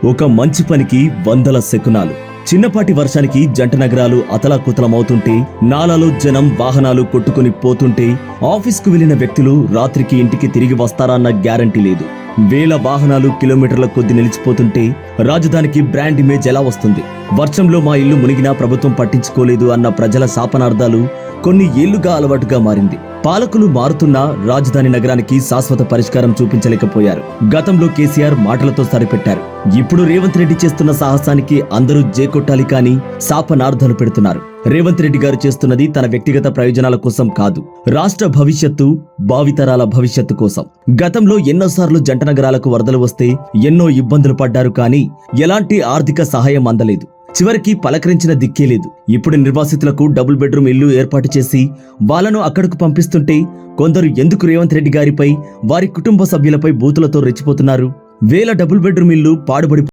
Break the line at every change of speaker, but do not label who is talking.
ఒక మంచి పనికి వందల శకునాలు. చిన్నపాటి వర్షానికి జంట నగరాలు అతలాకుతలమవుతుంటే, నాలాలో జనం వాహనాలు కొట్టుకుని పోతుంటే, ఆఫీస్కు వెళ్లిన వ్యక్తులు రాత్రికి ఇంటికి తిరిగి వస్తారన్న గ్యారంటీ లేదు. వేల వాహనాలు కిలోమీటర్ల కొద్ది నిలిచిపోతుంటే రాజధానికి బ్రాండ్ ఇమేజ్ ఎలా వస్తుంది? వర్షంలో మా ఇల్లు మునిగినా ప్రభుత్వం పట్టించుకోలేదు అన్న ప్రజల శాపనార్థాలు కొన్ని ఏళ్లుగా అలవాటుగా మారింది. పాలకులు మారుతున్నా రాజధాని నగరానికి శాశ్వత పరిష్కారం చూపించలేకపోయారు. గతంలో కేసీఆర్ మాటలతో సరిపెట్టారు. ఇప్పుడు రేవంత్ రెడ్డి చేస్తున్న సాహసానికి అందరూ జేకొట్టాలి కానీ శాపనార్థాలు పెడుతున్నారు. రేవంత్ రెడ్డి గారు చేస్తున్నది తన వ్యక్తిగత ప్రయోజనాల కోసం కాదు, రాష్ట్ర భవిష్యత్తు, భావితరాల భవిష్యత్తు కోసం. గతంలో ఎన్నోసార్లు జంట నగరాలకు వరదలు వస్తే ఎన్నో ఇబ్బందులు పడ్డారు కానీ ఎలాంటి ఆర్థిక సహాయం అందలేదు. చివరికి పలకరించిన దిక్కే లేదు. ఇప్పుడు నిర్వాసితులకు డబుల్ బెడ్రూమ్ ఇల్లు ఏర్పాటు చేసి వాళ్ళను అక్కడకు పంపిస్తుంటే కొందరు ఎందుకు రేవంత్ రెడ్డి గారిపై, వారి కుటుంబ సభ్యులపై బూతులతో రెచ్చిపోతున్నారు? వేల డబుల్ బెడ్రూమ్ ఇల్లు పాడుబడి